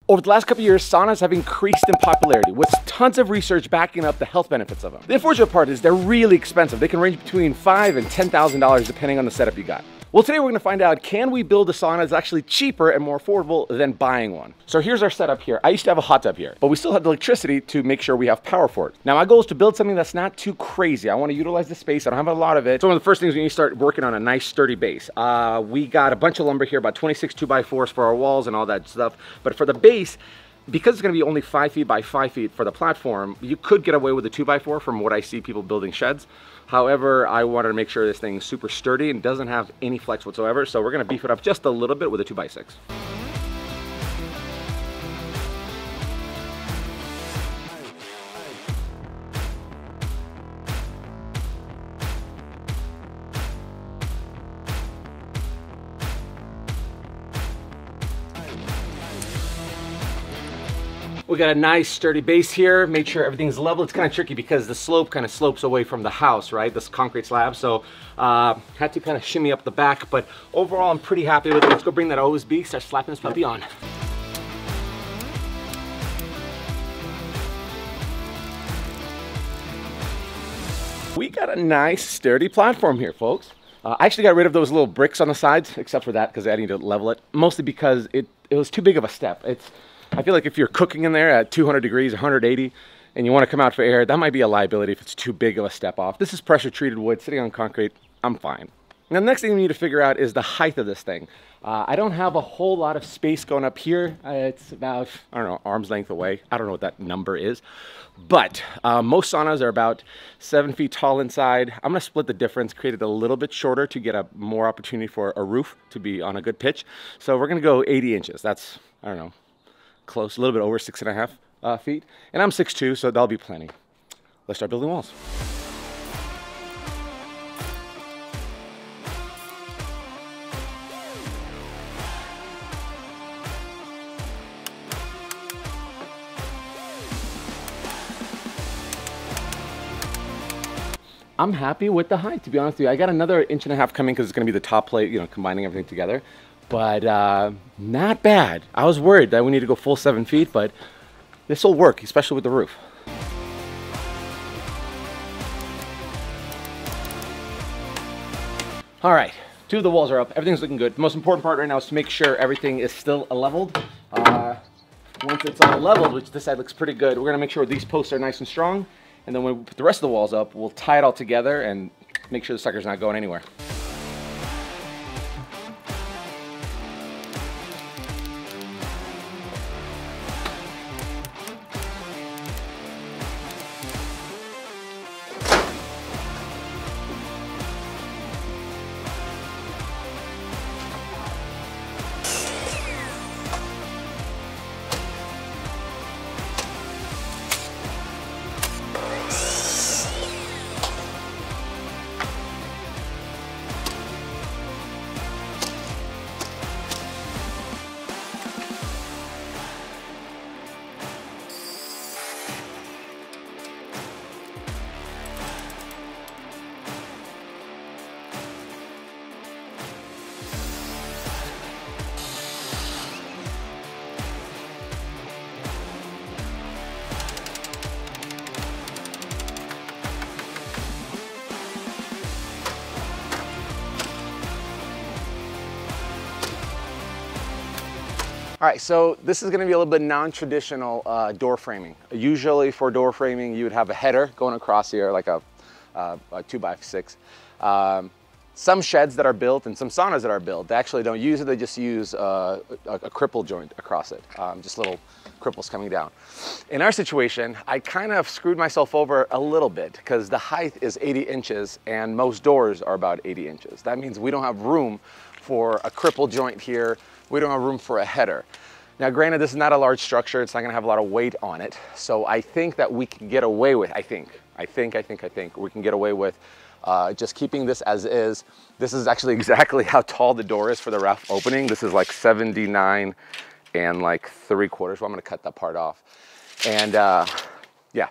Over the last couple of years, saunas have increased in popularity with tons of research backing up the health benefits of them. The unfortunate part is they're really expensive. They can range between $5,000 and $10,000 depending on the setup you got. Well, today we're gonna find out, can we build a sauna that's actually cheaper and more affordable than buying one? So here's our setup here. I used to have a hot tub here, but we still have the electricity to make sure we have power for it. Now my goal is to build something that's not too crazy. I wanna utilize the space. I don't have a lot of it. So one of the first things we need to start working on a nice sturdy base. We got a bunch of lumber here, about 26 2x4s for our walls and all that stuff. But for the base, because it's gonna be only 5 feet by 5 feet for the platform, you could get away with a 2x4 from what I see people building sheds. However, I wanted to make sure this thing's super sturdy and doesn't have any flex whatsoever. So we're gonna beef it up just a little bit with a 2x6. We got a nice sturdy base here. Make sure everything's level. It's kind of tricky because the slope kind of slopes away from the house, right? This concrete slab. So had to kind of shimmy up the back, but overall I'm pretty happy with it. Let's go bring that OSB, start slapping this puppy on. We got a nice sturdy platform here, folks. I actually got rid of those little bricks on the sides, except for that because I need to level it. Mostly because it was too big of a step. I feel like if you're cooking in there at 200 degrees, 180, and you want to come out for air, that might be a liability if it's too big of a step off. This is pressure treated wood sitting on concrete. I'm fine. Now the next thing we need to figure out is the height of this thing. I don't have a whole lot of space going up here. It's about, I don't know, arm's length away. I don't know what that number is. But most saunas are about 7 feet tall inside. I'm gonna split the difference, create it a little bit shorter to get a more opportunity for a roof to be on a good pitch. So we're gonna go 80 inches. That's, I don't know, close, a little bit over 6.5 feet. And I'm 6'2", so that'll be plenty. Let's start building walls. I'm happy with the height, to be honest with you. I got another 1.5 inches coming because it's gonna be the top plate, you know, combining everything together. But not bad. I was worried that we need to go full 7 feet, but this will work, especially with the roof. All right, 2 of the walls are up. Everything's looking good. The most important part right now is to make sure everything is still leveled. Once it's all leveled, which this side looks pretty good, we're gonna make sure these posts are nice and strong. And then when we put the rest of the walls up, we'll tie it all together and make sure the sucker's not going anywhere. All right, so this is gonna be a little bit non-traditional door framing. Usually for door framing, you would have a header going across here, like a 2x6. Some sheds that are built and some saunas that are built, they actually don't use it, they just use a cripple joint across it, just little cripples coming down. In our situation, I kind of screwed myself over a little bit because the height is 80 inches and most doors are about 80 inches. That means we don't have room for a cripple joint here. We don't have room for a header. Now, granted, this is not a large structure. It's not gonna have a lot of weight on it. So I think that we can get away with, I think we can get away with just keeping this as is. This is actually exactly how tall the door is for the roof opening. This is like 79 and like 3/4. Well, I'm gonna cut that part off. And yeah,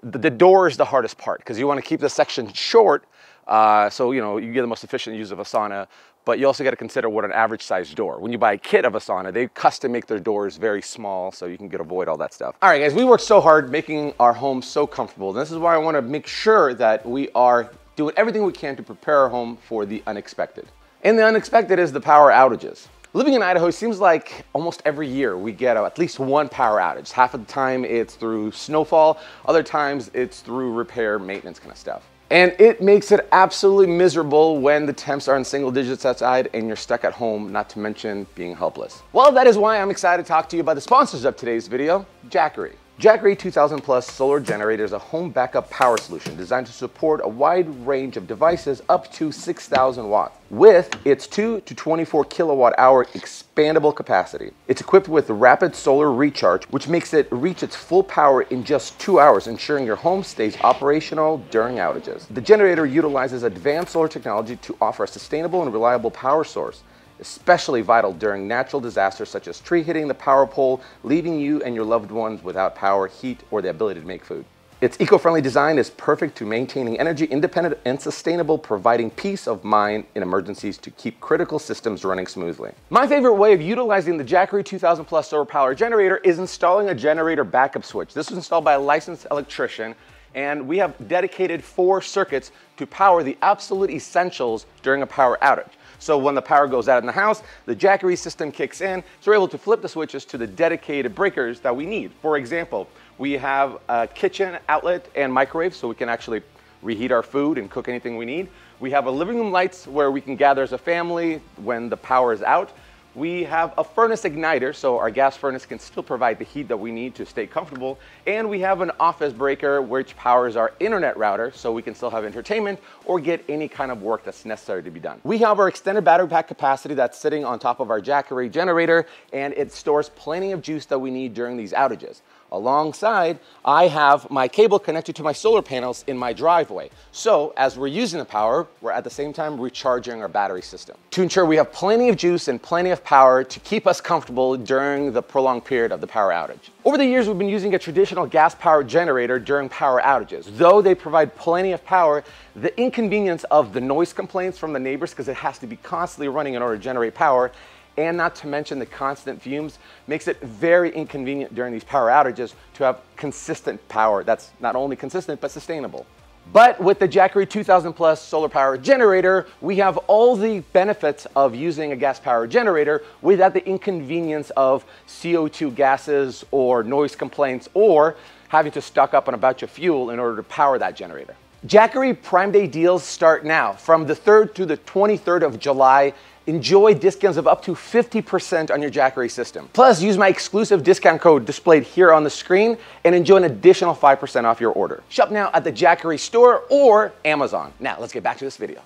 the door is the hardest part because you wanna keep the section short so, you know, you get the most efficient use of a sauna, but you also got to consider what an average size door. When you buy a kit of a sauna, they custom make their doors very small so you can avoid all that stuff. All right, guys, we worked so hard making our home so comfortable. This is why I want to make sure that we are doing everything we can to prepare our home for the unexpected. And the unexpected is the power outages. Living in Idaho, it seems like almost every year we get at least one power outage. Half of the time it's through snowfall, other times it's through repair, maintenance kind of stuff. And it makes it absolutely miserable when the temps are in single digits outside and you're stuck at home, not to mention being helpless. Well, that is why I'm excited to talk to you about the sponsors of today's video, Jackery. Jackery 2000 Plus solar generator is a home backup power solution designed to support a wide range of devices up to 6,000 watts with its 2 to 24 kilowatt hour expandable capacity. It's equipped with rapid solar recharge, which makes it reach its full power in just 2 hours, ensuring your home stays operational during outages. The generator utilizes advanced solar technology to offer a sustainable and reliable power source, especially vital during natural disasters such as tree hitting the power pole, leaving you and your loved ones without power, heat, or the ability to make food. Its eco-friendly design is perfect to maintaining energy independent and sustainable, providing peace of mind in emergencies to keep critical systems running smoothly. My favorite way of utilizing the Jackery 2000 Plus solar power generator is installing a generator backup switch. This was installed by a licensed electrician, and we have dedicated 4 circuits to power the absolute essentials during a power outage. So when the power goes out in the house, the Jackery system kicks in, so we're able to flip the switches to the dedicated breakers that we need. For example, we have a kitchen outlet and microwave, so we can actually reheat our food and cook anything we need. We have a living room lights where we can gather as a family when the power is out. We have a furnace igniter, so our gas furnace can still provide the heat that we need to stay comfortable. And we have an office breaker which powers our internet router, so we can still have entertainment or get any kind of work that's necessary to be done. We have our extended battery pack capacity that's sitting on top of our Jackery generator, and it stores plenty of juice that we need during these outages. Alongside, I have my cable connected to my solar panels in my driveway. So as we're using the power, we're at the same time recharging our battery system to ensure we have plenty of juice and plenty of power to keep us comfortable during the prolonged period of the power outage. Over the years, we've been using a traditional gas-powered generator during power outages. Though they provide plenty of power, the inconvenience of the noise complaints from the neighbors, because it has to be constantly running in order to generate power, and not to mention the constant fumes, makes it very inconvenient during these power outages to have consistent power that's not only consistent, but sustainable. But with the Jackery 2000 Plus solar power generator, we have all the benefits of using a gas power generator without the inconvenience of CO2 gases or noise complaints or having to stock up on a bunch of fuel in order to power that generator. Jackery Prime Day deals start now. From the 3rd to the 23rd of July, enjoy discounts of up to 50% on your Jackery system. Plus, use my exclusive discount code displayed here on the screen and enjoy an additional 5% off your order. Shop now at the Jackery store or Amazon. Now, let's get back to this video.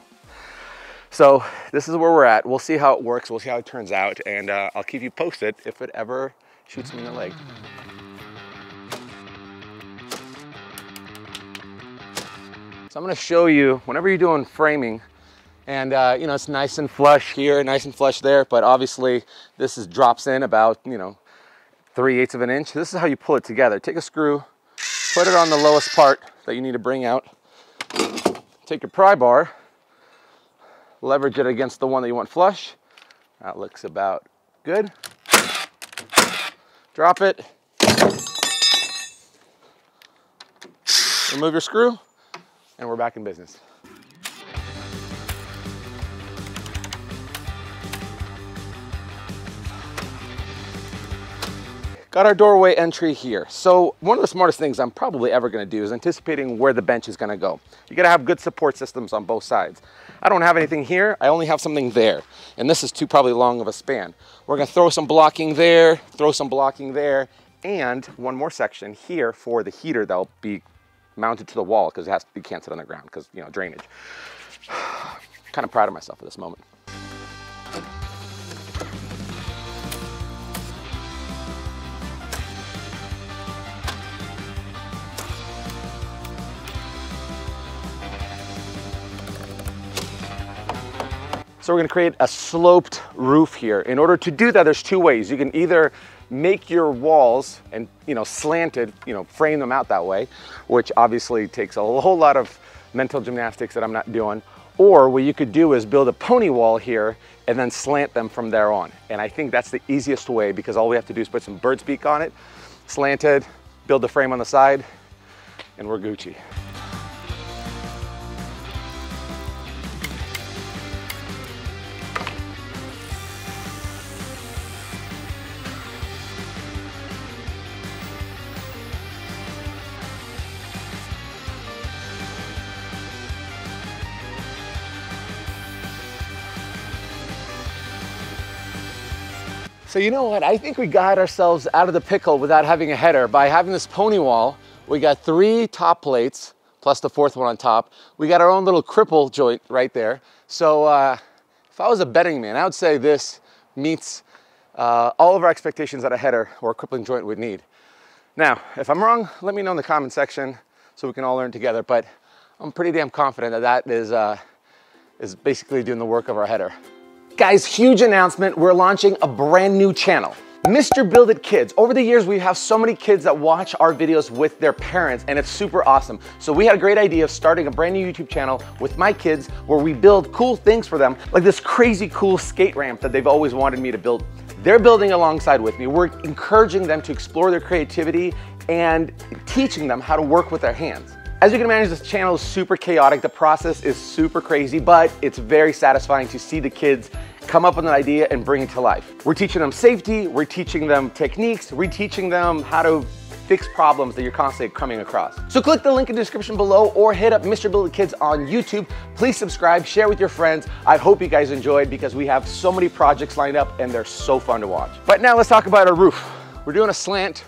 So this is where we're at. We'll see how it works. We'll see how it turns out, and I'll keep you posted if it ever shoots me in the leg. So I'm gonna show you, whenever you're doing framing, and you know, it's nice and flush here, nice and flush there, but obviously this drops in about, you know, 3/8 of an inch. This is how you pull it together. Take a screw, put it on the lowest part that you need to bring out. Take your pry bar, leverage it against the one that you want flush. That looks about good. Drop it. Remove your screw, and we're back in business. Got our doorway entry here. So one of the smartest things I'm probably ever gonna do is anticipating where the bench is gonna go. You gotta have good support systems on both sides. I don't have anything here, I only have something there. And this is too probably long of a span. We're gonna throw some blocking there, throw some blocking there, and one more section here for the heater that'll be mounted to the wall because you can't sit on the ground because, you know, drainage. Kind of proud of myself at this moment. So we're gonna create a sloped roof here. In order to do that, there's two ways. You can either make your walls and, you know, slanted, you know, frame them out that way, which obviously takes a whole lot of mental gymnastics that I'm not doing. Or what you could do is build a pony wall here and then slant them from there on. And I think that's the easiest way, because all we have to do is put some bird's beak on it, slanted, build the frame on the side, and we're Gucci. So you know what, I think we got ourselves out of the pickle without having a header. By having this pony wall, we got 3 top plates, plus the 4th one on top. We got our own little cripple joint right there. So if I was a betting man, I would say this meets all of our expectations that a header or a crippling joint would need. Now, if I'm wrong, let me know in the comment section so we can all learn together, but I'm pretty damn confident that that is basically doing the work of our header. Guys, huge announcement, we're launching a brand new channel. Mr. Build It Kids. Over the years, we have so many kids that watch our videos with their parents, and it's super awesome. So we had a great idea of starting a brand new YouTube channel with my kids where we build cool things for them, like this crazy cool skate ramp that they've always wanted me to build. They're building alongside with me. We're encouraging them to explore their creativity and teaching them how to work with their hands. As you can imagine, this channel is super chaotic. The process is super crazy, but it's very satisfying to see the kids come up with an idea and bring it to life. We're teaching them safety, we're teaching them techniques, we're teaching them how to fix problems that you're constantly coming across. So click the link in the description below or hit up Mr. Build It Kids on YouTube. Please subscribe, share with your friends. I hope you guys enjoyed, because we have so many projects lined up and they're so fun to watch. But now let's talk about our roof. We're doing a slant.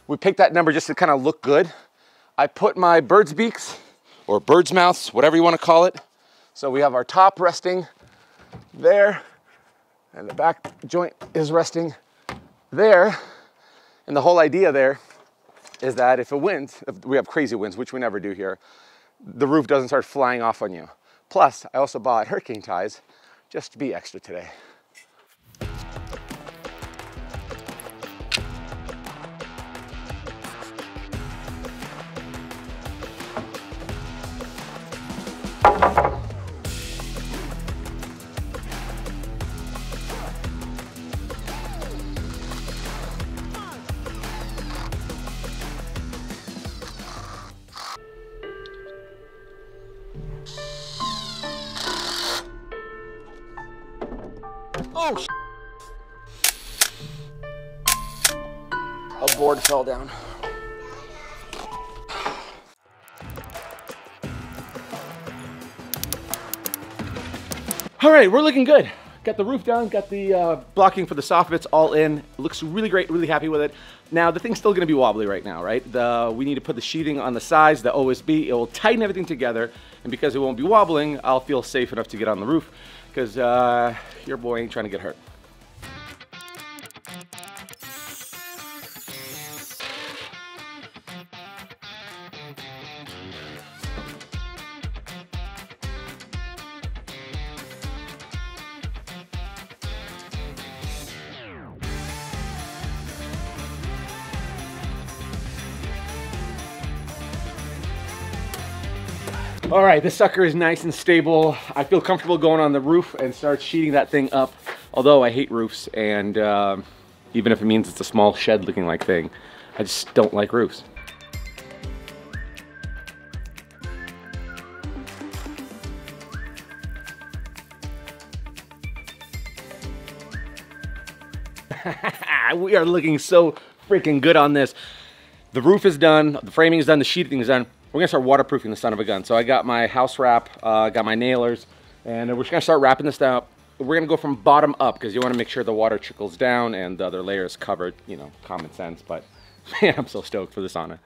We picked that number just to kind of look good. I put my bird's beaks or bird's mouths, whatever you want to call it. So we have our top resting there, and the back joint is resting there. And the whole idea there is that if we have crazy winds, which we never do here, the roof doesn't start flying off on you. Plus, I also bought hurricane ties just to be extra today. Oh, a board fell down. All right, we're looking good. Got the roof down, got the blocking for the soffits all in. It looks really great, really happy with it. Now, the thing's still gonna be wobbly right now, right? We need to put the sheeting on the sides, the OSB. It will tighten everything together, and because it won't be wobbling, I'll feel safe enough to get on the roof, because your boy ain't trying to get hurt. All right, this sucker is nice and stable. I feel comfortable going on the roof and start sheeting that thing up. Although I hate roofs, and even if it means it's a small shed looking like thing, I just don't like roofs. We are looking so freaking good on this. The roof is done, the framing is done, the sheeting is done. We're gonna start waterproofing the son of a gun. So I got my house wrap, got my nailers, and we're just gonna start wrapping this down. We're gonna go from bottom up, because you wanna make sure the water trickles down and the other layer is covered, you know, common sense, but man, I'm so stoked for the sauna.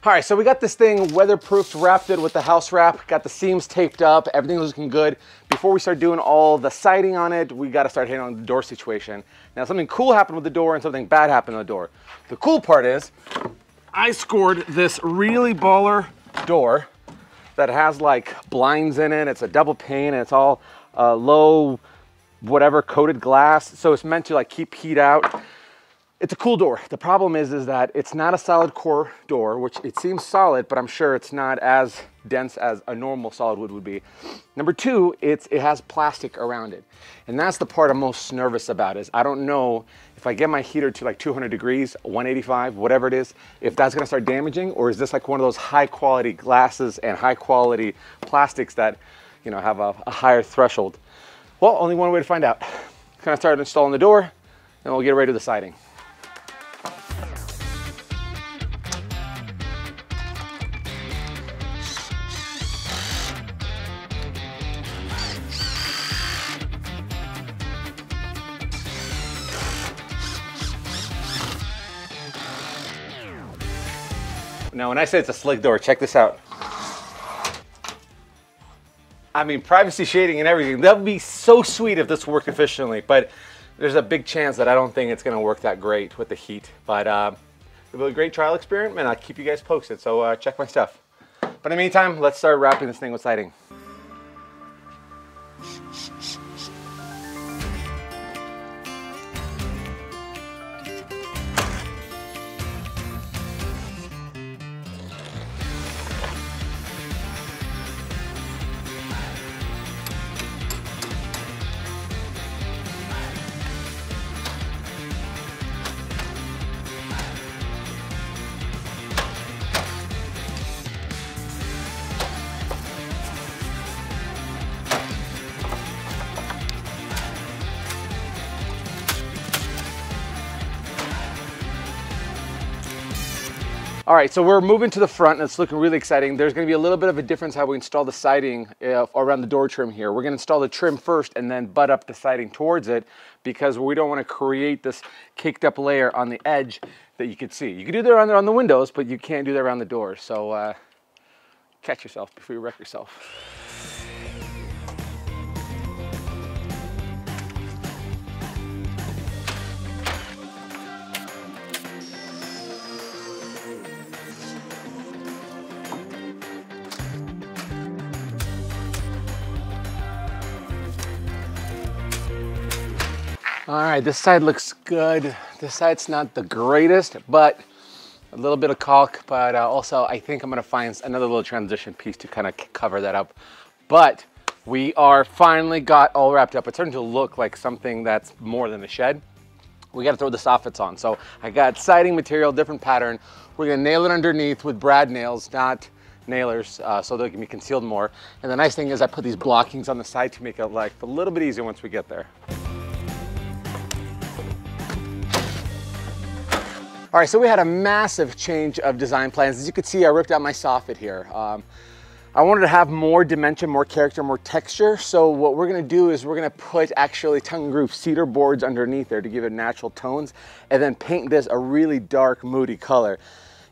All right, so we got this thing weatherproofed, wrapped it with the house wrap, got the seams taped up, everything's looking good. Before we start doing all the siding on it, we gotta start hitting on the door situation. Now, something cool happened with the door and something bad happened with the door. The cool part is, I scored this really baller door that has like blinds in it. It's a double pane and it's all low whatever coated glass. So it's meant to like keep heat out. It's a cool door. The problem is that it's not a solid core door, which it seems solid, but I'm sure it's not as dense as a normal solid wood would be. Number two, it has plastic around it. And that's the part I'm most nervous about is I don't know if I get my heater to like 200 degrees, 185, whatever it is, if that's gonna start damaging, or is this like one of those high quality glasses and high quality plastics that, you know, have a higher threshold. Well, only one way to find out. Gonna start installing the door and we'll get ready to the siding. Now, when I say it's a slick door, check this out. I mean, privacy shading and everything, that would be so sweet if this worked efficiently, but there's a big chance that I don't think it's gonna work that great with the heat. But it'll be a great trial experiment, and I'll keep you guys posted, so check my stuff. But in the meantime, let's start wrapping this thing with siding. All right, so we're moving to the front and it's looking really exciting. There's gonna be a little bit of a difference how we install the siding around the door trim here. We're gonna install the trim first and then butt up the siding towards it because we don't wanna create this caked up layer on the edge that you can see. You can do that on the windows, but you can't do that around the doors. So catch yourself before you wreck yourself. All right, this side looks good. This side's not the greatest, but a little bit of caulk, but also I think I'm gonna find another little transition piece to kind of cover that up. But we are finally got all wrapped up. It's starting to look like something that's more than a shed. We gotta throw the soffits on. So I got siding material, different pattern. We're gonna nail it underneath with brad nails, not nailers, so they can be concealed more. And the nice thing is I put these blockings on the side to make it like a little bit easier once we get there. All right, so we had a massive change of design plans. As you can see, I ripped out my soffit here. I wanted to have more dimension, more character, more texture. So what we're gonna do is we're gonna put actually tongue and groove cedar boards underneath there to give it natural tones, and then paint this a really dark, moody color.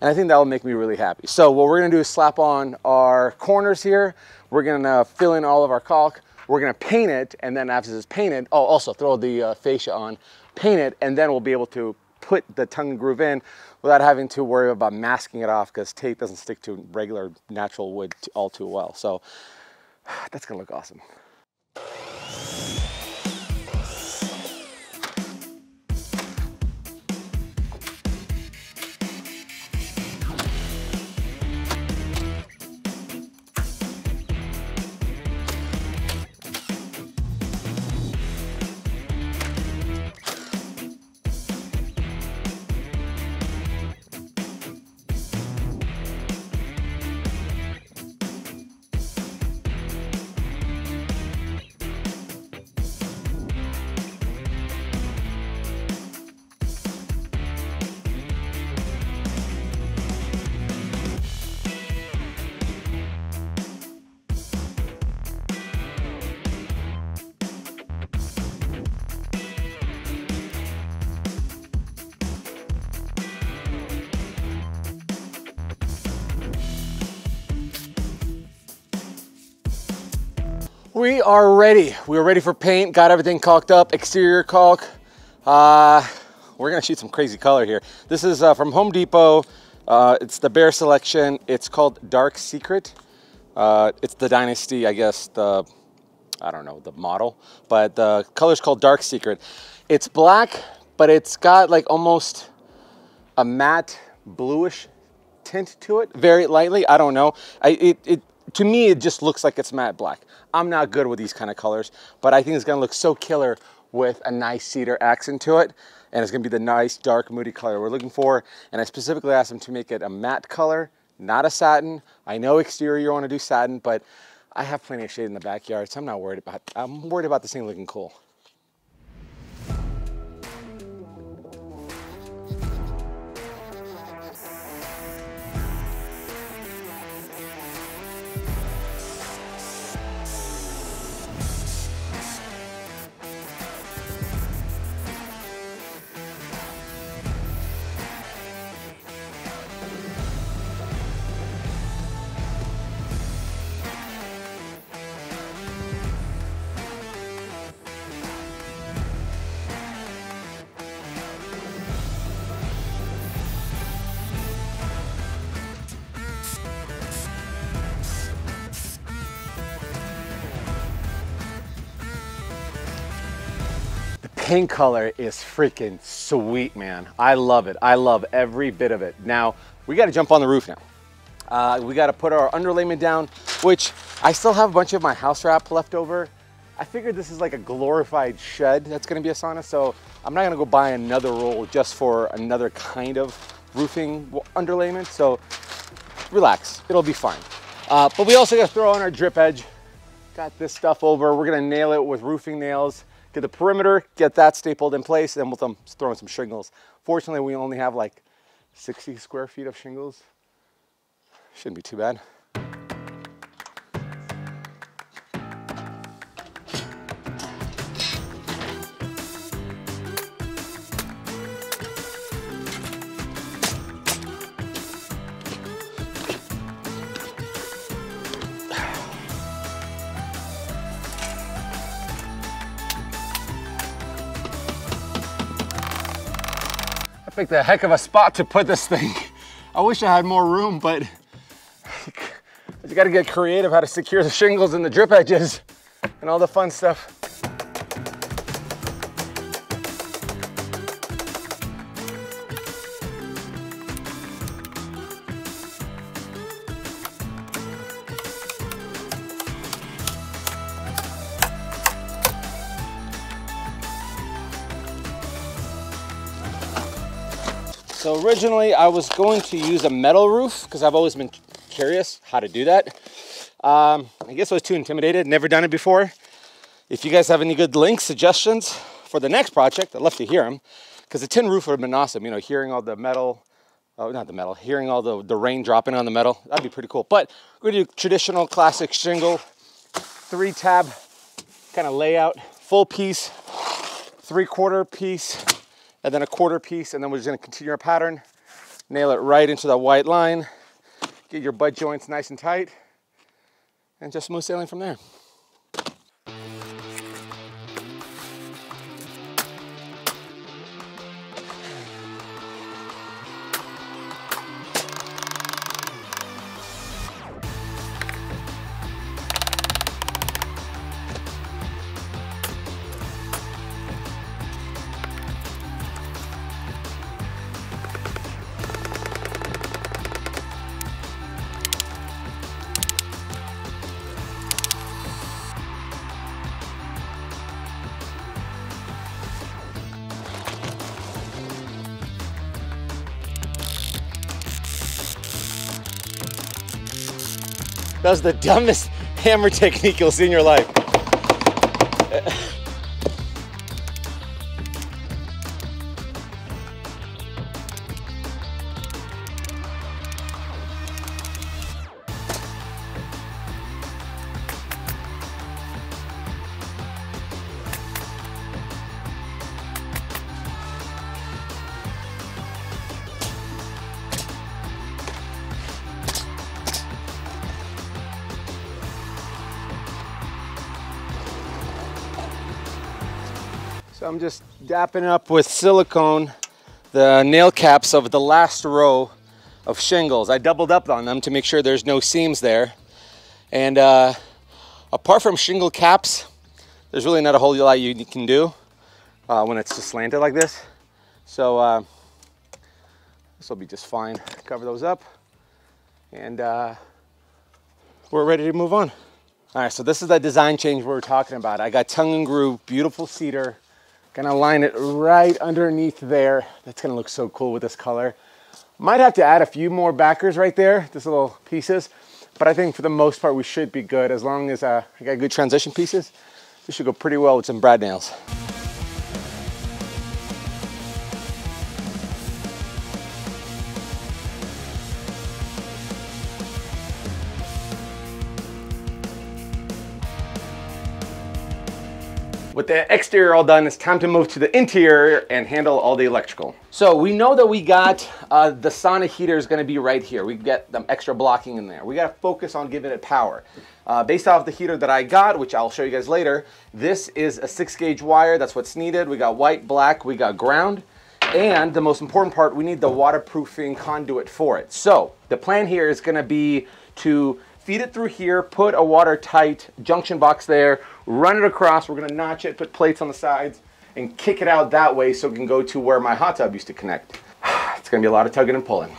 And I think that will make me really happy. So what we're gonna do is slap on our corners here. We're gonna fill in all of our caulk. We're gonna paint it, and then after it's painted, oh, also throw the fascia on, paint it, and then we'll be able to put the tongue and groove in without having to worry about masking it off because tape doesn't stick to regular natural wood all too well. So that's gonna look awesome. We are ready. We're ready for paint. Got everything caulked up, exterior caulk. We're gonna shoot some crazy color here. This is from Home Depot. It's the Bear Selection. It's called Dark Secret. It's the Dynasty, I guess, the I don't know the model, but the color's called Dark Secret. It's black, but it's got like almost a matte bluish tint to it, very lightly. I don't know. To me, it just looks like it's matte black. I'm not good with these kind of colors, but I think it's gonna look so killer with a nice cedar accent to it. And it's gonna be the nice, dark, moody color we're looking for. And I specifically asked them to make it a matte color, not a satin. I know exterior you wanna do satin, but I have plenty of shade in the backyard, so I'm not worried about, I'm worried about this thing looking cool. Paint color is freaking sweet, man. I love it. I love every bit of it. Now, we got to jump on the roof now. We got to put our underlayment down, which I still have a bunch of my house wrap left over. I figured this is like a glorified shed that's going to be a sauna, so I'm not going to go buy another roll just for another kind of roofing underlayment. So relax, it'll be fine. But we also got to throw on our drip edge. Got this stuff over. We're going to nail it with roofing nails. Get the perimeter, get that stapled in place, and we'll throw in some shingles. Fortunately, we only have like 60 square feet of shingles. Shouldn't be too bad. Picked a heck of a spot to put this thing. I wish I had more room, but you gotta get creative how to secure the shingles and the drip edges and all the fun stuff. So originally I was going to use a metal roof because I've always been curious how to do that. I guess I was too intimidated, never done it before. If you guys have any good links, suggestions for the next project, I'd love to hear them. Because the tin roof would have been awesome, you know, hearing all the metal, oh, not the metal, hearing all the rain dropping on the metal, that'd be pretty cool. But we're gonna do traditional classic shingle, 3-tab kind of layout, full piece, 3/4 piece, and then a 1/4 piece, and then we're just gonna continue our pattern, nail it right into that white line, get your butt joints nice and tight, and just smooth sailing from there. That was the dumbest hammer technique you'll see in your life. So I'm just dapping up with silicone the nail caps of the last row of shingles. I doubled up on them to make sure there's no seams there. And Apart from shingle caps, there's really not a whole lot you can do when it's just slanted like this. So this will be just fine. Cover those up, and we're ready to move on. All right, so this is the design change we were talking about. I got tongue and groove, beautiful cedar. Gonna line it right underneath there. That's gonna look so cool with this color. Might have to add a few more backers right there, just little pieces. But I think for the most part, we should be good. As long as I got good transition pieces, this should go pretty well with some brad nails. With the exterior all done, it's time to move to the interior and handle all the electrical. So we know that we got the sauna heater is going to be right here. We get the extra blocking in there. We got to focus on giving it power. Based off the heater that I got, which I'll show you guys later, this is a 6-gauge wire. That's what's needed. We got white, black, we got ground. And the most important part, we need the waterproofing conduit for it. So the plan here is going to be to feed it through here, put a watertight junction box there, run it across. We're gonna notch it, put plates on the sides, and kick it out that way so it can go to where my hot tub used to connect. It's gonna be a lot of tugging and pulling.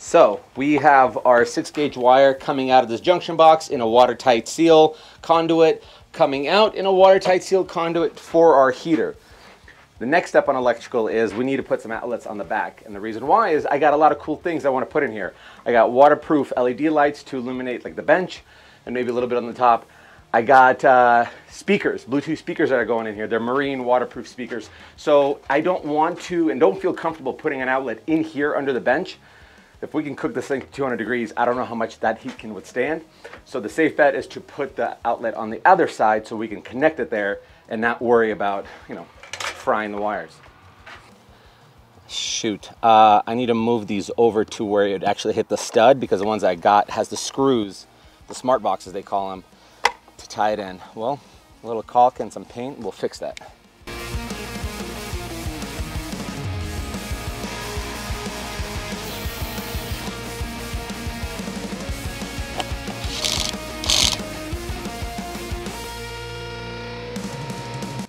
So we have our 6-gauge wire coming out of this junction box in a watertight seal conduit, coming out in a watertight seal conduit for our heater. The next step on electrical is we need to put some outlets on the back. And the reason why is I got a lot of cool things I want to put in here. I got waterproof LED lights to illuminate like the bench and maybe a little bit on the top. I got speakers, Bluetooth speakers that are going in here. They're marine waterproof speakers. So I don't want to and don't feel comfortable putting an outlet in here under the bench. If we can cook this thing to 200 degrees, I don't know how much that heat can withstand. So the safe bet is to put the outlet on the other side so we can connect it there and not worry about, you know, frying the wires. Shoot, I need to move these over to where it actually hit the stud because the ones I got has the screws, the smart boxes they call them, to tie it in. Well, a little caulk and some paint will fix that.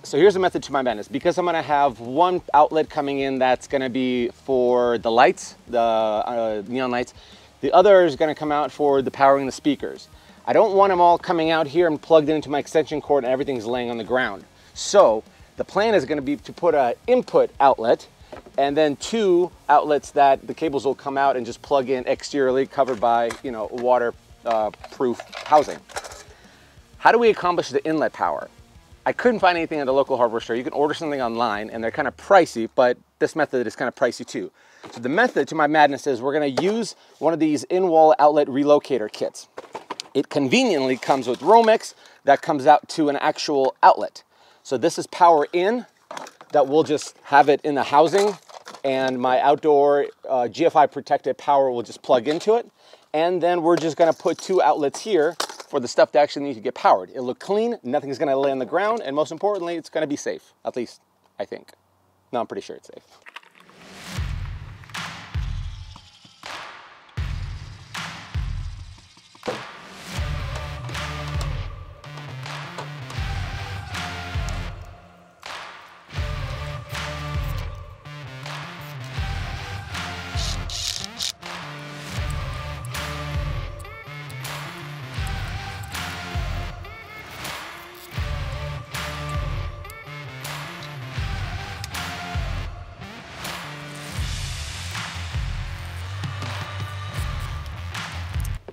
So here's the method to my madness. Because I'm gonna have one outlet coming in that's gonna be for the lights, the neon lights. The other is gonna come out for the powering the speakers. I don't want them all coming out here and plugged into my extension cord and everything's laying on the ground. So the plan is gonna be to put an input outlet and then 2 outlets that the cables will come out and just plug in exteriorly, covered by, you know, waterproof housing. How do we accomplish the inlet power? I couldn't find anything at the local hardware store. You can order something online and they're kind of pricey, but this method is kind of pricey too. So the method to my madness is we're gonna use one of these in-wall outlet relocator kits. It conveniently comes with Romex that comes out to an actual outlet. So this is power in, that we'll just have it in the housing, and my outdoor GFI protected power will just plug into it. And then we're just gonna put 2 outlets here for the stuff that actually needs to get powered. It'll look clean, nothing's gonna lay on the ground, and most importantly, it's gonna be safe. At least, I think. No, I'm pretty sure it's safe.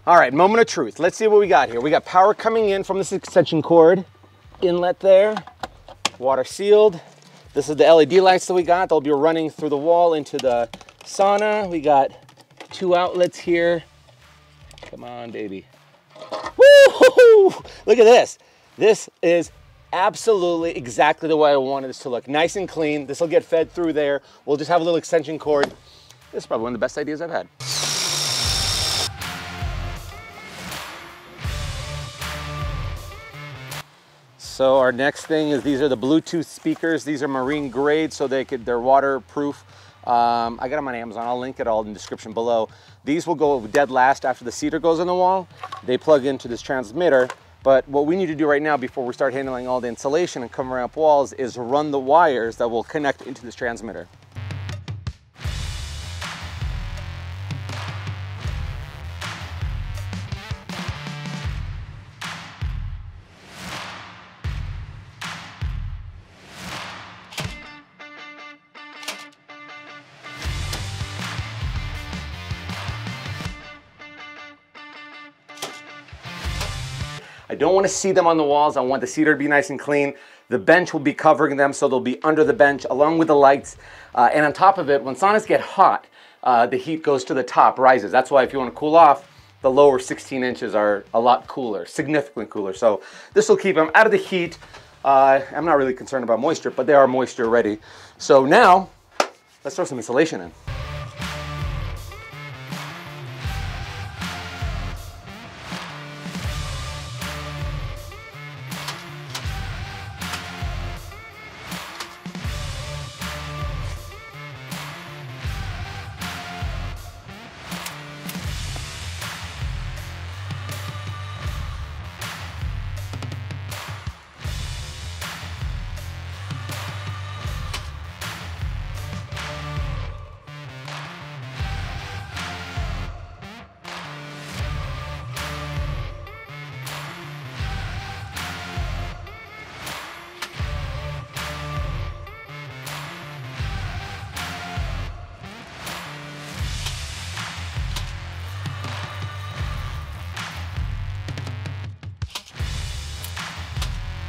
All right, moment of truth. Let's see what we got here. We got power coming in from this extension cord, inlet there, water sealed. This is the LED lights that we got. They'll be running through the wall into the sauna. We got 2 outlets here. Come on, baby. Woo! Look at this. This is absolutely exactly the way I wanted this to look. Nice and clean. This will get fed through there. We'll just have a little extension cord. This is probably one of the best ideas I've had. So our next thing is these are the Bluetooth speakers. These are marine grade, so they're waterproof. I got them on Amazon. I'll link it all in the description below. These will go dead last after the cedar goes on the wall. They plug into this transmitter. But what we need to do right now before we start handling all the insulation and covering up walls is run the wires that will connect into this transmitter. I don't want to see them on the walls. I want the cedar to be nice and clean. The bench will be covering them, so they'll be under the bench along with the lights. And on top of it, when saunas get hot, the heat goes to the top, rises. That's why if you want to cool off, the lower 16 inches are a lot cooler, significantly cooler. So this will keep them out of the heat. I'm not really concerned about moisture, but they are moisture ready. So now, let's throw some insulation in.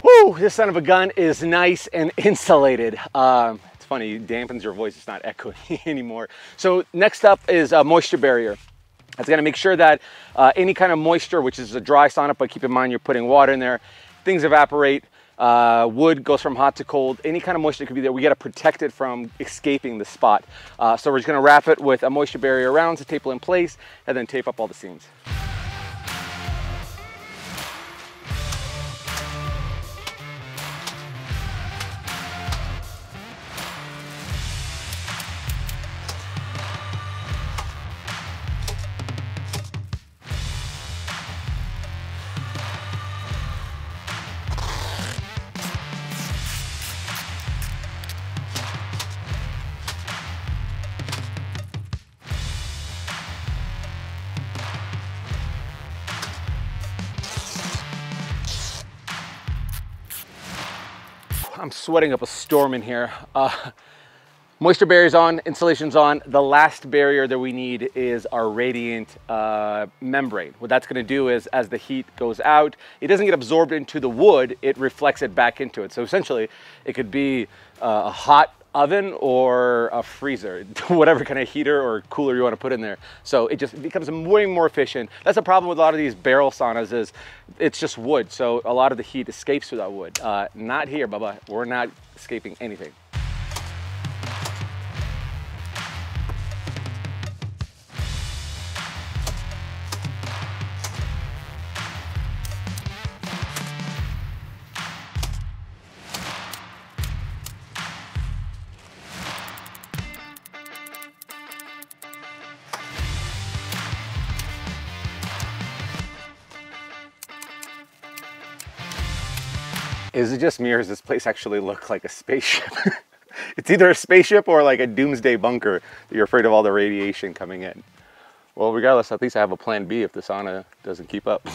Woo, this son of a gun is nice and insulated. It's funny, it dampens your voice, it's not echoing anymore. So next up is a moisture barrier. It's gonna make sure that any kind of moisture, which is a dry sauna, but keep in mind you're putting water in there, things evaporate, wood goes from hot to cold, any kind of moisture could be there. We gotta protect it from escaping the spot. So we're just gonna wrap it with a moisture barrier around to tape it in place and then tape up all the seams. I'm sweating up a storm in here. Moisture barrier's on, insulation's on. The last barrier that we need is our radiant membrane. What that's gonna do is as the heat goes out, it doesn't get absorbed into the wood, it reflects it back into it. So essentially, it could be a hot oven or a freezer, whatever kind of heater or cooler you want to put in there. So it just becomes way more efficient. That's the problem with a lot of these barrel saunas is it's just wood. So a lot of the heat escapes through that wood. Not here, Bubba. We're not escaping anything. Is it just me or does this place actually look like a spaceship? It's either a spaceship or like a doomsday bunker that you're afraid of all the radiation coming in. Well, regardless, at least I have a plan B if the sauna doesn't keep up.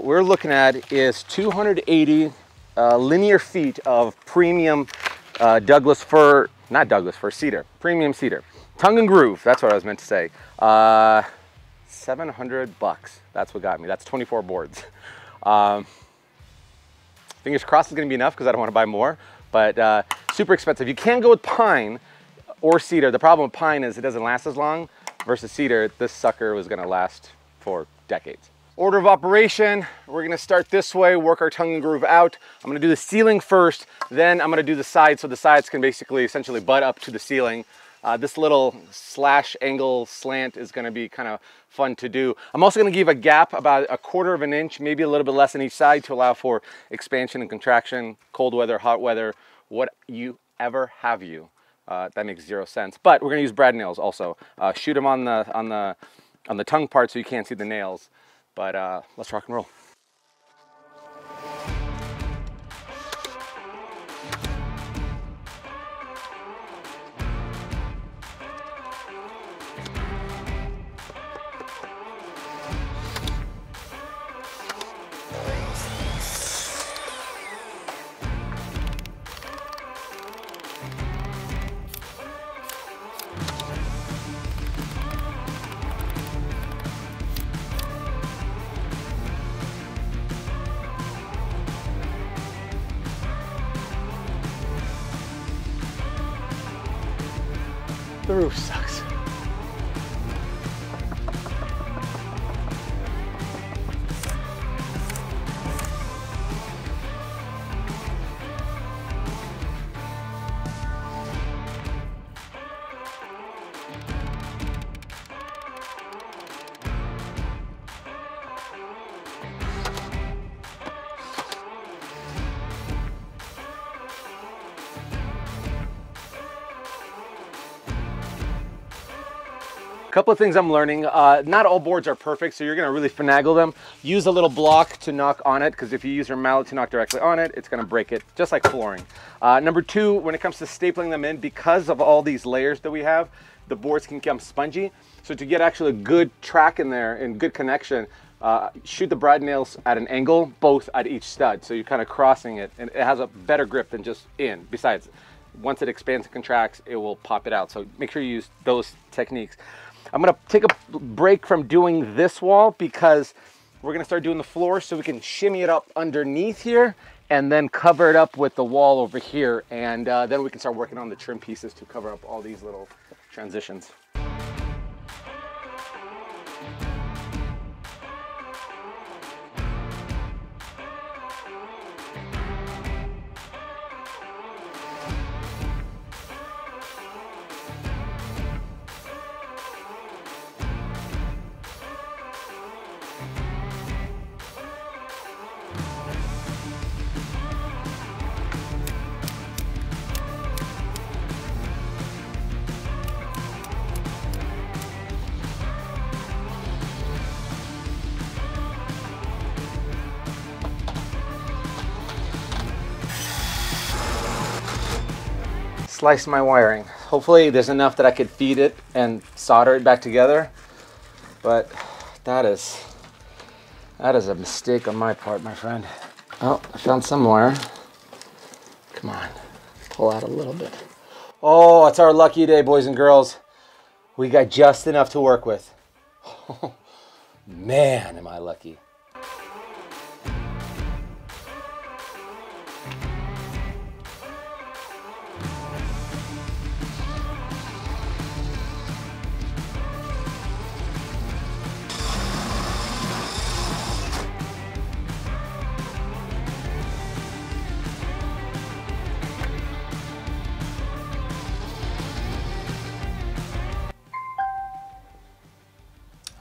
we're looking at is 280 linear feet of premium Douglas fir, not Douglas fir, cedar, premium cedar. Tongue and groove, that's what I was meant to say. $700, that's what got me. That's 24 boards. Fingers crossed it's gonna be enough because I don't want to buy more, but super expensive. You can go with pine or cedar. The problem with pine is it doesn't last as long versus cedar. This sucker was gonna last for decades. Order of operation, we're gonna start this way, work our tongue and groove out. I'm gonna do the ceiling first, then I'm gonna do the sides, so the sides can basically essentially butt up to the ceiling. This little slash angle slant is gonna be kind of fun to do. I'm also gonna give a gap about 1/4 of an inch, maybe a little bit less on each side to allow for expansion and contraction, cold weather, hot weather, what you ever have you. That makes zero sense. But we're gonna use brad nails also. Shoot them on the tongue part so you can't see the nails. But let's rock and roll. The roof sucks. A couple of things I'm learning. Not all boards are perfect, so you're gonna really finagle them. Use a little block to knock on it, because if you use your mallet to knock directly on it, it's gonna break it, just like flooring. Number two, when it comes to stapling them in, because of all these layers that we have, the boards can become spongy. So to get actually a good track in there and good connection, shoot the brad nails at an angle, both at each stud. So you're kind of crossing it, and it has a better grip than just in. Besides, once it expands and contracts, it will pop it out. So make sure you use those techniques. I'm gonna take a break from doing this wall because we're gonna start doing the floor, so we can shimmy it up underneath here and then cover it up with the wall over here. And then we can start working on the trim pieces to cover up all these little transitions. Slice my wiring. Hopefully there's enough that I could feed it and solder it back together, but that is a mistake on my part, my friend. Oh, I found some wire. Come on, pull out a little bit. Oh, it's our lucky day, boys and girls. We got just enough to work with. Oh, man, am I lucky.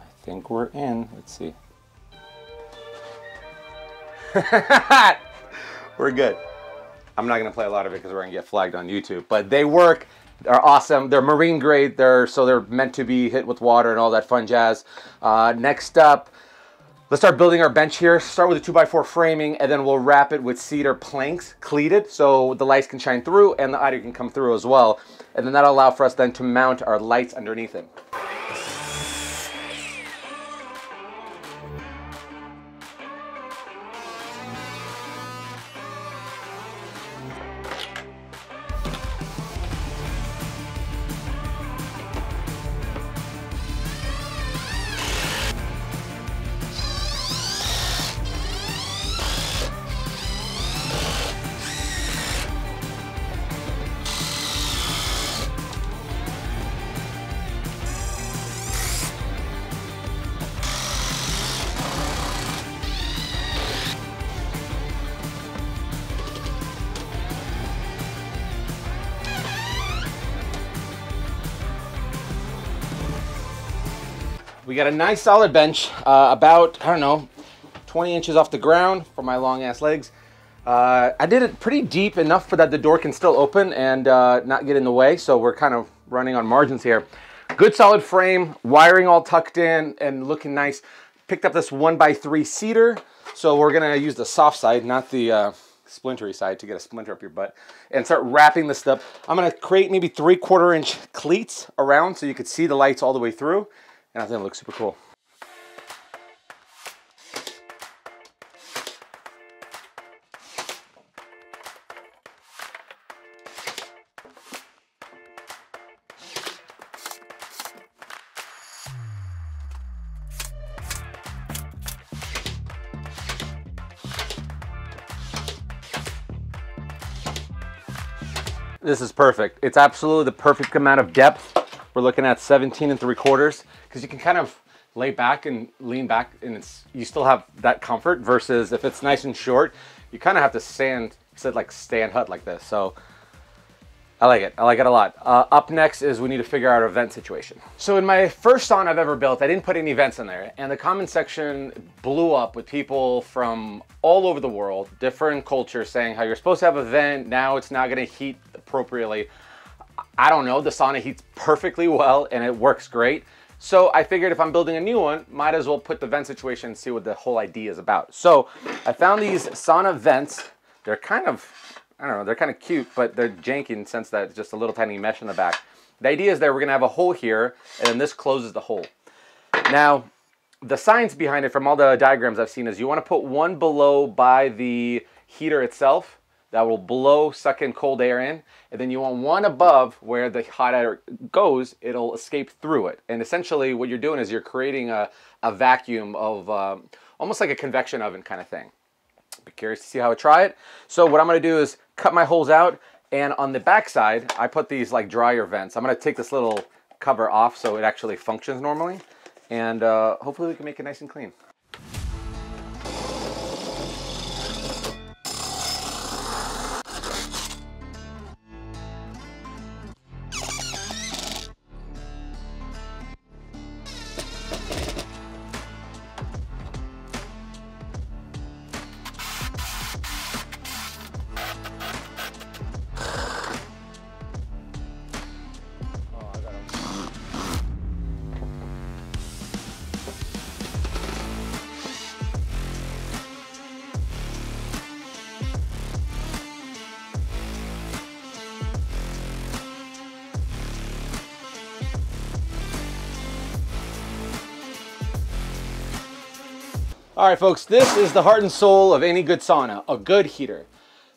I think we're in. Let's see. We're good. I'm not gonna play a lot of it because we're gonna get flagged on YouTube, but they work. They're awesome. They're marine grade. So they're meant to be hit with water and all that fun jazz. Next up, let's start building our bench here. Start with a 2x4 framing, and then we'll wrap it with cedar planks, cleated, so the lights can shine through and the audio can come through as well. And then that'll allow for us then to mount our lights underneath it. We got a nice solid bench, about, I don't know, 20 inches off the ground for my long ass legs. I did it pretty deep enough for that the door can still open and not get in the way. So we're kind of running on margins here. Good solid frame, wiring all tucked in and looking nice. Picked up this 1x3 cedar. So we're gonna use the soft side, not the splintery side, to get a splinter up your butt, and start wrapping this stuff. I'm gonna create maybe 3/4 inch cleats around so you could see the lights all the way through, and I think it looks super cool. This is perfect. It's absolutely the perfect amount of depth. We're looking at 17 3/4 because you can kind of lay back and lean back, and you still have that comfort, versus if it's nice and short, you kind of have to sit like stand hut like this. So I like it. I like it a lot. Up next is we need to figure out our vent situation. So in my first sauna I've ever built, I didn't put any vents in there, and the comment section blew up with people from all over the world, different cultures, saying how you're supposed to have a vent, now it's not going to heat appropriately. I don't know. The sauna heats perfectly well and it works great. So I figured if I'm building a new one, might as well put the vent situation and see what the whole idea is about. So I found these sauna vents. They're kind of, I don't know, they're kind of cute, but they're janky in the sense that it's just a little tiny mesh in the back. The idea is that we're gonna have a hole here, and then this closes the hole. Now, the science behind it from all the diagrams I've seen is you wanna put one below by the heater itself that will suck in cold air in, and then you want one above where the hot air goes, it'll escape through it. And essentially what you're doing is you're creating a vacuum of almost like a convection oven kind of thing. Be curious to see how I try it. So what I'm gonna do is cut my holes out, and on the back side, I put these like dryer vents. I'm gonna take this little cover off so it actually functions normally, and hopefully we can make it nice and clean. All right, folks, this is the heart and soul of any good sauna, a good heater.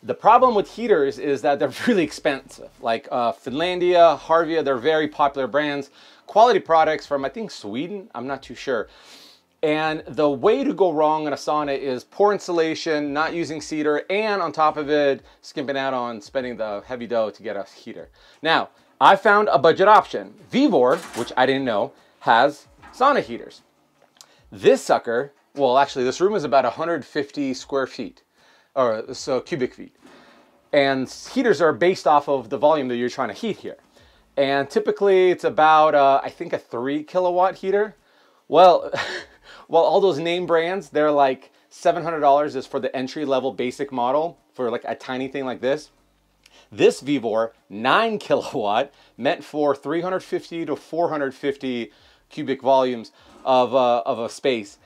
The problem with heaters is that they're really expensive. Like Finlandia, Harvia, they're very popular brands. Quality products from, I think, Sweden, I'm not too sure. And the way to go wrong in a sauna is poor insulation, not using cedar, and on top of it, skimping out on spending the heavy dough to get a heater. Now, I found a budget option. Vivor, which I didn't know, has sauna heaters. This sucker, well, actually, this room is about 150 square feet, or so cubic feet. And heaters are based off of the volume that you're trying to heat here. And typically it's about, I think, a 3 kilowatt heater. Well, well, all those name brands, they're like $700 is for the entry level basic model for like a tiny thing like this. This Vivor, 9 kilowatt, meant for 350 to 450 cubic volumes of a space.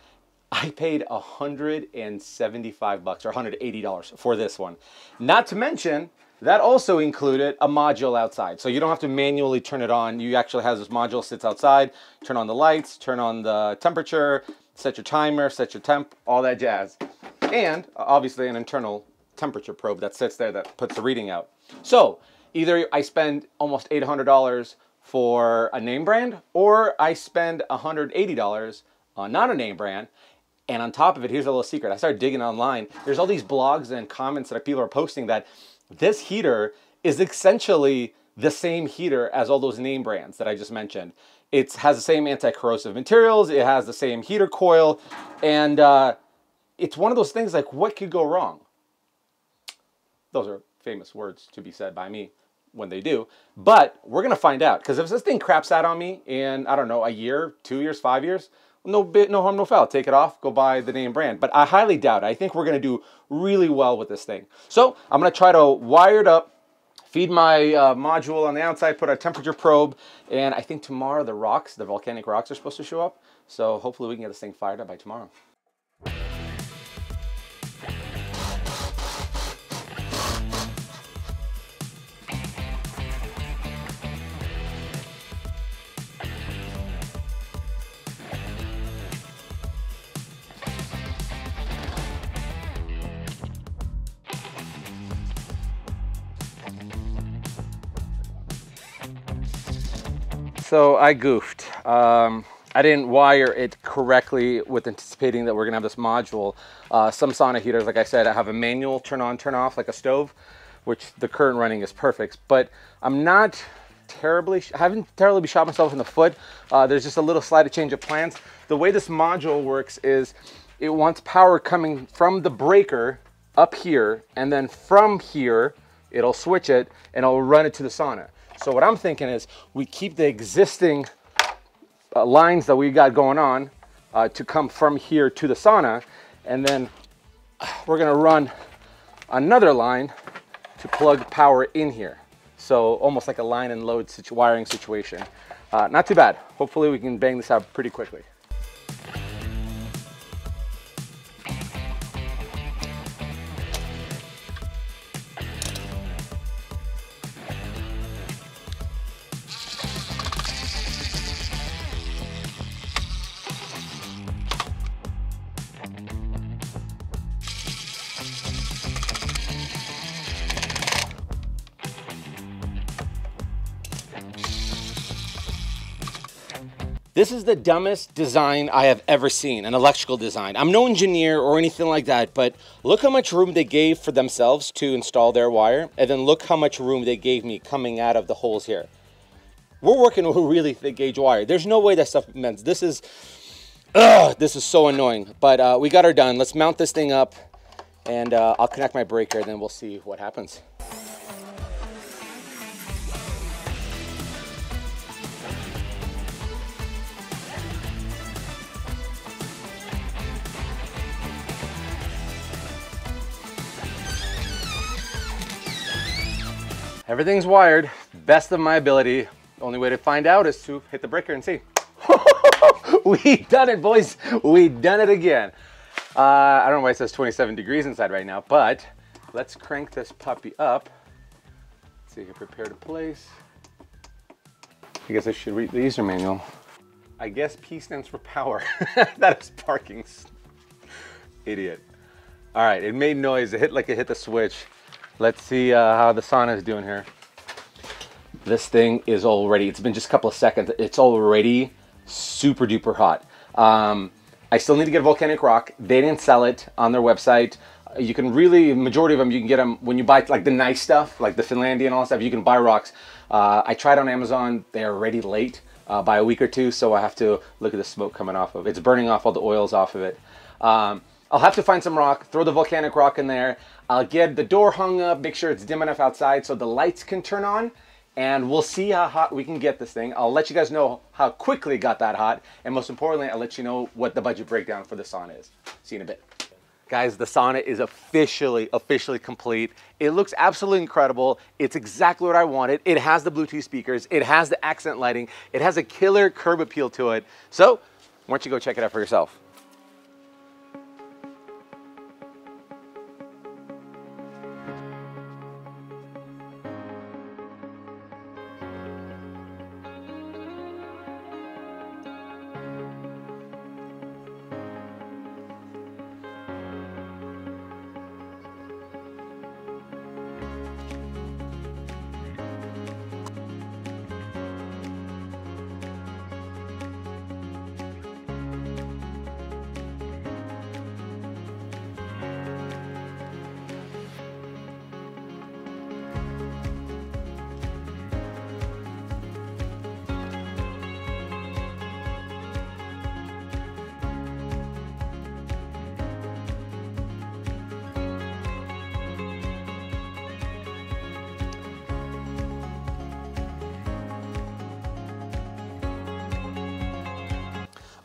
I paid $175 or $180 for this one. Not to mention, that also included a module outside. So you don't have to manually turn it on. You actually have this module sits outside, turn on the lights, turn on the temperature, set your timer, set your temp, all that jazz. And obviously an internal temperature probe that sits there that puts the reading out. So either I spend almost $800 for a name brand, or I spend $180 on not a name brand. And on top of it, here's a little secret. I started digging online. There's all these blogs and comments that people are posting that this heater is essentially the same heater as all those name brands that I just mentioned. It has the same anti-corrosive materials. It has the same heater coil. And it's one of those things like, what could go wrong? Those are famous words to be said by me. when they do. But we're gonna find out, because if this thing craps out on me in, I don't know, a year, 2 years, 5 years, no harm, no foul. Take it off, go buy the name brand. But I highly doubt it. I think we're gonna do really well with this thing. So I'm gonna try to wire it up, feed my module on the outside, put a temperature probe, and I think tomorrow the volcanic rocks are supposed to show up. So hopefully we can get this thing fired up by tomorrow. So I goofed. I didn't wire it correctly with anticipating that we're gonna have this module. Some sauna heaters, like I said, I have a manual turn on, turn off like a stove, which the current running is perfect. But I'm not terribly, I haven't terribly shot myself in the foot. There's just a little slight change of plans. The way this module works is it wants power coming from the breaker up here, and then from here, it'll switch it and it'll run it to the sauna. So what I'm thinking is we keep the existing lines that we got going on to come from here to the sauna, and then we're gonna run another line to plug power in here. So almost like a line and load wiring situation. Not too bad. Hopefully we can bang this out pretty quickly. This is the dumbest design I have ever seen, an electrical design. I'm no engineer or anything like that, but look how much room they gave for themselves to install their wire, and then look how much room they gave me coming out of the holes here. We're working with really thick gauge wire. There's no way that stuff bends. This is so annoying, but we got her done. Let's mount this thing up, and I'll connect my breaker, and then we'll see what happens. Everything's wired, best of my ability. Only way to find out is to hit the breaker and see. We done it, boys. We done it again. I don't know why it says 27 degrees inside right now, but let's crank this puppy up. Let's see, prepare to place. I guess I should read the user manual. I guess P stands for power. That is parking. Idiot. All right, it made noise. It hit like it hit the switch. Let's see how the sauna is doing here. This thing is already, it's been just a couple of seconds, it's already super duper hot. I still need to get a volcanic rock. They didn't sell it on their website. You can really, majority of them, you can get them when you buy like the nice stuff, like the Finlandia and all that stuff, you can buy rocks. I tried on Amazon, they're already late by a week or two, so I have to look at the smoke coming off of it. It's burning off all the oils off of it. I'll have to find some rock, throw the volcanic rock in there. I'll get the door hung up, make sure it's dim enough outside so the lights can turn on, and we'll see how hot we can get this thing. I'll let you guys know how quickly it got that hot, and most importantly, I'll let you know what the budget breakdown for the sauna is. See you in a bit. Guys, the sauna is officially complete. It looks absolutely incredible. It's exactly what I wanted. It has the Bluetooth speakers. It has the accent lighting. It has a killer curb appeal to it. So, why don't you go check it out for yourself.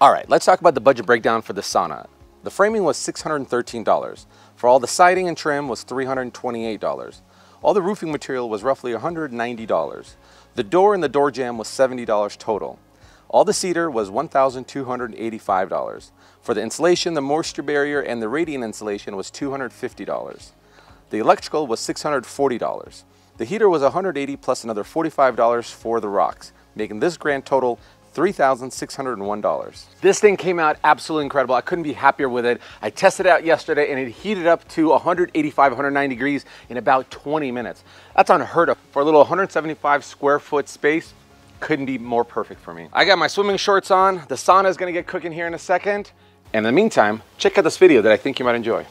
All right, let's talk about the budget breakdown for the sauna. The framing was $613. For all the siding and trim was $328. All the roofing material was roughly $190. The door and the door jamb was $70 total. All the cedar was $1,285. For the insulation, the moisture barrier, and the radiant insulation was $250. The electrical was $640. The heater was $180 plus another $45 for the rocks, making this grand total $3,601. This thing came out absolutely incredible. I couldn't be happier with it. I tested it out yesterday and it heated up to 185, 190 degrees in about 20 minutes. That's unheard of. For a little 175 square foot space, couldn't be more perfect for me. I got my swimming shorts on. The sauna is gonna get cooking here in a second. And in the meantime, check out this video that I think you might enjoy.